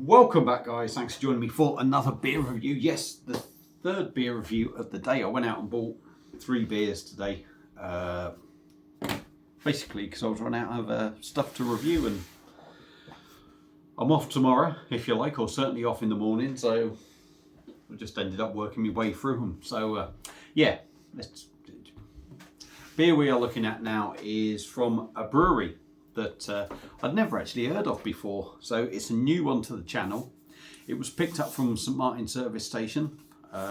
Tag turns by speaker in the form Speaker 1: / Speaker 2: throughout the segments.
Speaker 1: Welcome back, guys. Thanks for joining me for another beer review. Yes, the third beer review of the day. I went out and bought 3 beers today, basically because I was running out of stuff to review, and I'm off tomorrow, if you like, or certainly off in the morning, so I just ended up working my way through them. So yeah, beer we are looking at now is from a brewery that I'd never actually heard of before, so it's a new one to the channel. It was picked up from St Martin service station,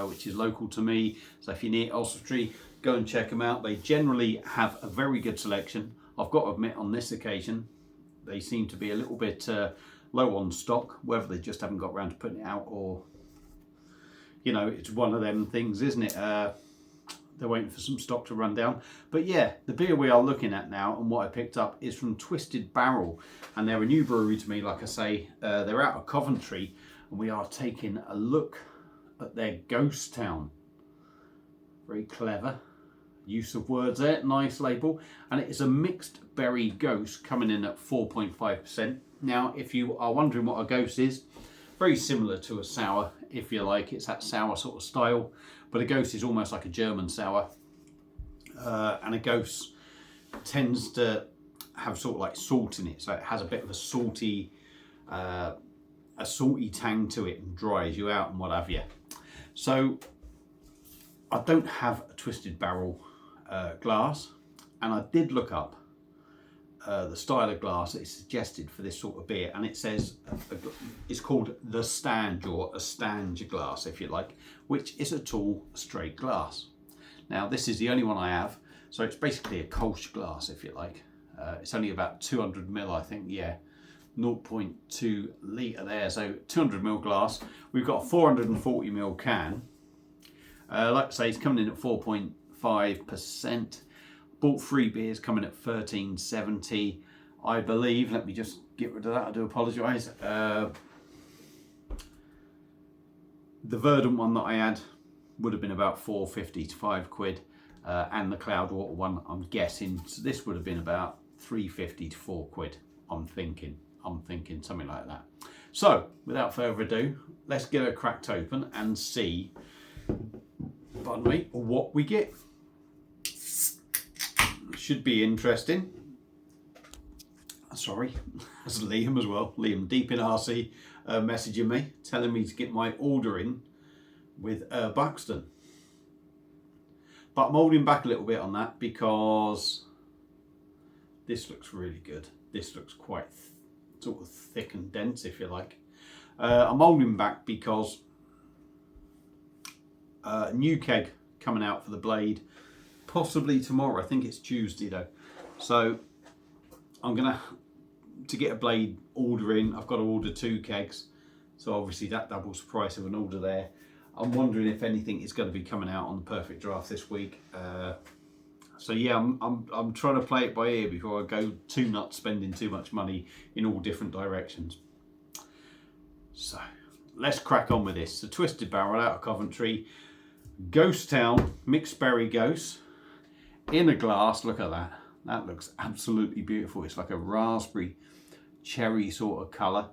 Speaker 1: which is local to me, so if you're near Oswestry, go and check them out. They generally have a very good selection. I've got to admit, on this occasion they seem to be a little bit low on stock, whether they just haven't got around to putting it out, or you know, it's one of them things, isn't it? They're waiting for some stock to run down. But yeah, the beer we are looking at now and what I picked up is from Twisted Barrel, and they're a new brewery to me. Like I say, they're out of Coventry, and we are taking a look at their Ghost Town. Very clever use of words there, nice label, and it is a mixed berry Gose coming in at 4.5%. Now, if you are wondering what a Gose is, very similar to a sour, if you like. It's that sour sort of style, but a Gose is almost like a German sour, and a Gose tends to have sort of like salt in it, so it has a bit of a salty tang to it and dries you out and what have you. So I don't have a Twisted Barrel glass, and I did look up the style of glass that is suggested for this sort of beer, and it says it's called the stange, or a stange glass, if you like, which is a tall straight glass. Now this is the only one I have, so it's basically a Kolsch glass, if you like. It's only about 200 ml, I think. Yeah, 0.2 litre there, so 200 ml glass. We've got a 440 ml can. Like I say, it's coming in at 4.5%. Bought 3 beers coming at $13.70, I believe. Let me just get rid of that, I do apologise. The Verdant one that I had would have been about $4.50 to £5, and the Cloudwater one, I'm guessing, so this would have been about £3.50 to £4. I'm thinking something like that. So without further ado, let's get it cracked open and see, pardon me, what we get. Should be interesting. Sorry, that's Liam as well. Liam, deep in RC, messaging me, telling me to get my order in with Buxton. But I'm holding back a little bit on that because this looks really good. This looks quite sort of thick and dense, if you like. I'm holding back because new keg coming out for the Blade. Possibly tomorrow. I think it's Tuesday though. So I'm gonna, to get a Blade order in, I've got to order 2 kegs. So obviously that doubles the price of an order there. I'm wondering if anything is going to be coming out on the Perfect Draft this week. So yeah, I'm trying to play it by ear before I go too nuts, spending too much money in all different directions. So let's crack on with this. The Twisted Barrel out of Coventry, Ghost Town mixed berry Gose. In a glass, look at that. That looks absolutely beautiful. It's like a raspberry cherry sort of colour.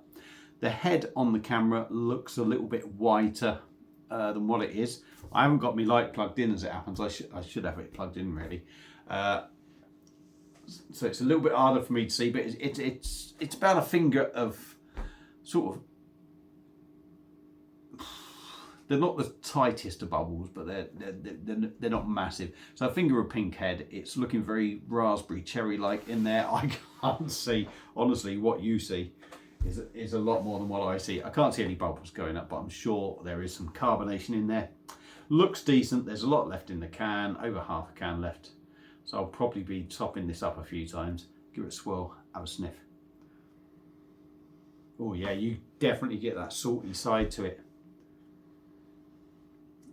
Speaker 1: The head on the camera looks a little bit whiter than what it is. I haven't got my light plugged in, as it happens. I should have it plugged in really. So it's a little bit harder for me to see, but it's about a finger of sort of. They're not the tightest of bubbles, but they're not massive. So a finger of pink head. It's looking very raspberry cherry-like in there. I can't see, honestly, what you see is a lot more than what I see. I can't see any bubbles going up, but I'm sure there is some carbonation in there. Looks decent. There's a lot left in the can, over half a can left. So I'll probably be topping this up a few times. Give it a swirl, have a sniff. Oh yeah, you definitely get that salty side to it.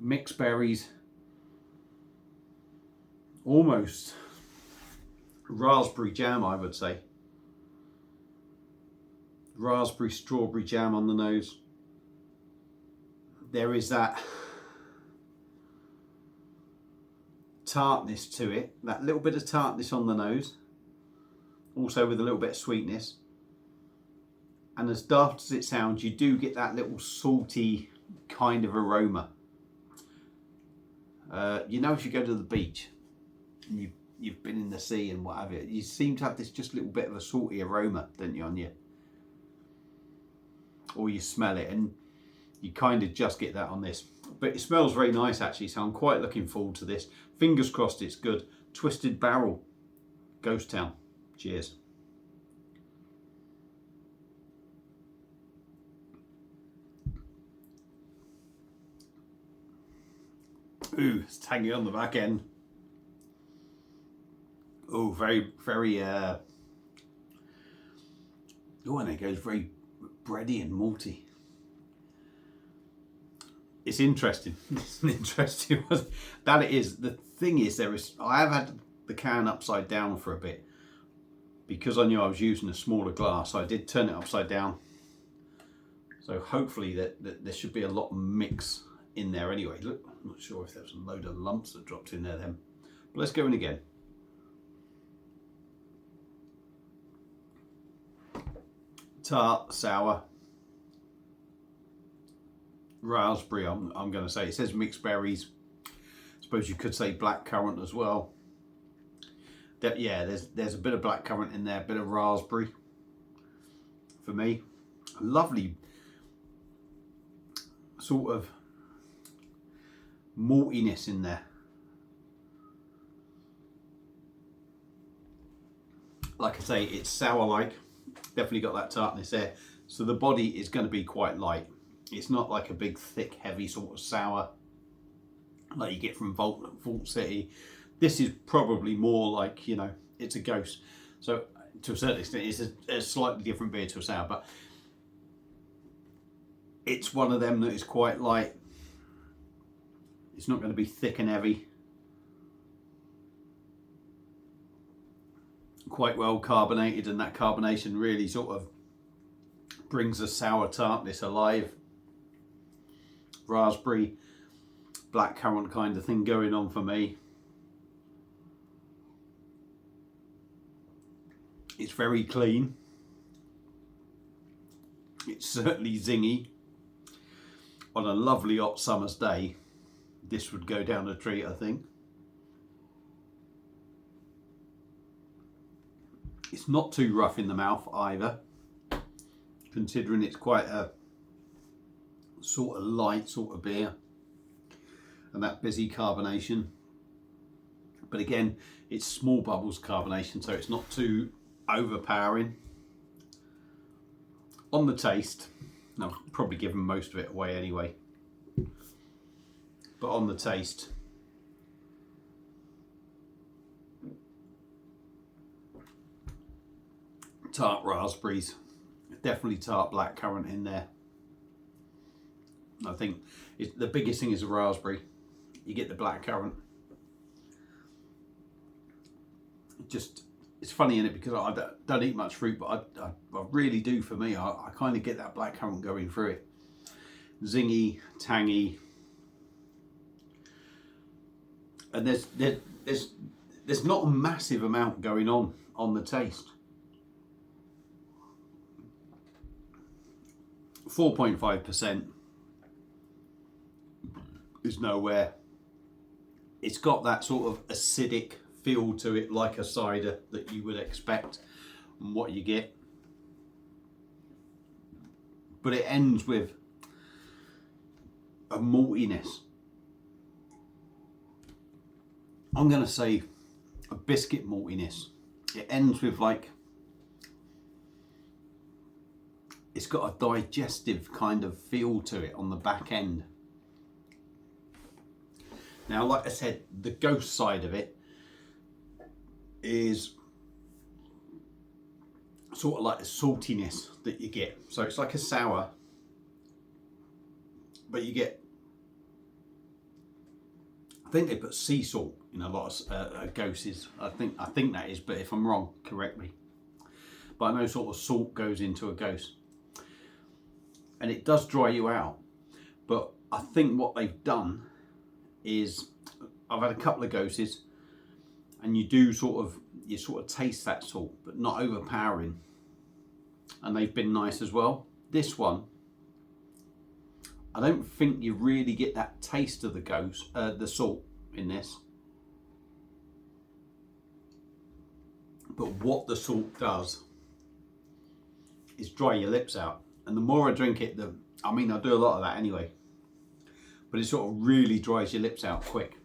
Speaker 1: Mixed berries, almost raspberry jam, I would say. Raspberry strawberry jam on the nose. There is that tartness to it, that little bit of tartness on the nose, also with a little bit of sweetness. And as daft as it sounds, you do get that little salty kind of aroma. You know, if you go to the beach and you've been in the sea and what have you, you seem to have this just little bit of a salty aroma, don't you, on you? Or you smell it, and you kind of just get that on this. But it smells very nice actually, so I'm quite looking forward to this. Fingers crossed it's good. Twisted Barrel, Ghost Town. Cheers. Ooh, it's tangy on the back end. Oh, very, very, oh, and it goes very bready and malty. It's interesting. It's an interesting one. That it is. The thing is, I have had the can upside down for a bit because I knew I was using a smaller glass. So I did turn it upside down. So hopefully that there should be a lot of mix in there anyway. Look, I'm not sure if there's a load of lumps that dropped in there then. But let's go in again. Tart, sour, raspberry. I'm going to say it says mixed berries. I suppose you could say black currant as well. Yeah, there's a bit of black currant in there, a bit of raspberry for me. A lovely sort of maltiness in there. Like I say, it's sour-like. Definitely got that tartness there. So the body is going to be quite light. It's not like a big, thick, heavy sort of sour like you get from Vault City. This is probably more like, you know, it's a Gose. So to a certain extent, it's a slightly different beer to a sour, but it's one of them that is quite light. It's not going to be thick and heavy. Quite well carbonated, and that carbonation really sort of brings the sour tartness alive. Raspberry, black currant kind of thing going on for me. It's very clean. It's certainly zingy. On a lovely hot summer's day, this would go down a treat, I think. It's not too rough in the mouth either, considering it's quite a sort of light sort of beer and that busy carbonation. But again, it's small bubbles carbonation, so it's not too overpowering. On the taste, I've probably given most of it away anyway, but on the taste, tart raspberries, definitely tart black currant in there. I think the biggest thing is the raspberry. You get the black currant. It's funny in it because I don't eat much fruit, but I really do. For me, I kind of get that black currant going through it. Zingy, tangy, and there's not a massive amount going on the taste. 4.5% is nowhere. It's got that sort of acidic feel to it, like a cider that you would expect and what you get. But it ends with a maltiness. I'm going to say a biscuit maltiness. It ends with like, it's got a digestive kind of feel to it on the back end. Now, like I said, the Gose side of it is sort of like the saltiness that you get. So it's like a sour, but you get, I think they put sea salt in a lot of Goses. I think that is, but if I'm wrong, correct me. But I know sort of salt goes into a Gose, and it does dry you out. But I think what they've done is, I've had a couple of Goses, and you sort of taste that salt, but not overpowering. and they've been nice as well. This one, I don't think you really get that taste of the salt in this. But what the salt does is dry your lips out. And the more I drink it, I do a lot of that anyway. But it sort of really dries your lips out quick,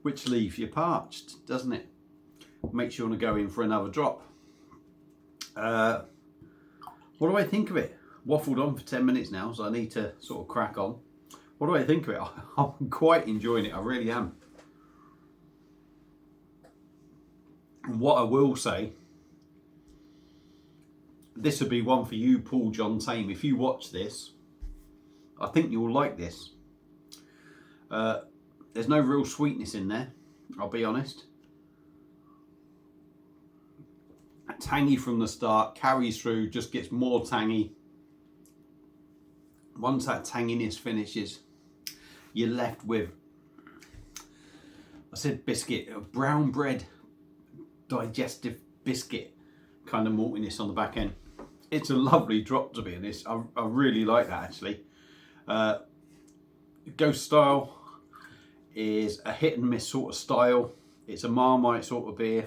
Speaker 1: which leaves you parched, doesn't it? Makes you want to go in for another drop. What do I think of it? Waffled on for 10 minutes now, so I need to sort of crack on. What do I think of it? I'm quite enjoying it, I really am. And what I will say, this would be one for you, Paul John Tame. If you watch this, I think you'll like this. There's no real sweetness in there, I'll be honest. Tangy from the start, carries through, just gets more tangy. Once that tanginess finishes, you're left with, I said biscuit, a brown bread, digestive biscuit kind of maltiness on the back end. It's a lovely drop, to be honest. I really like that, actually. Gose style is a hit and miss sort of style. It's a Marmite sort of beer,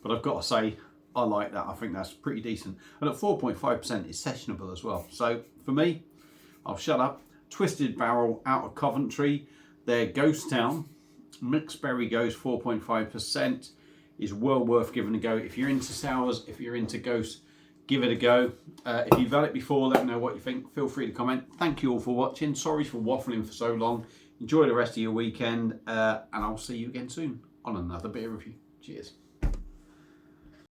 Speaker 1: but I've got to say, I like that. I think that's pretty decent. And at 4.5%, it's sessionable as well. So for me, I'll shut up. Twisted Barrel out of Coventry. Their Ghost Town Mixed Berry Gose 4.5% is well worth giving a go. If you're into sours, if you're into Gose, give it a go. If you've had it before, let me know what you think. Feel free to comment. Thank you all for watching. Sorry for waffling for so long. Enjoy the rest of your weekend, and I'll see you again soon on another beer review. Cheers.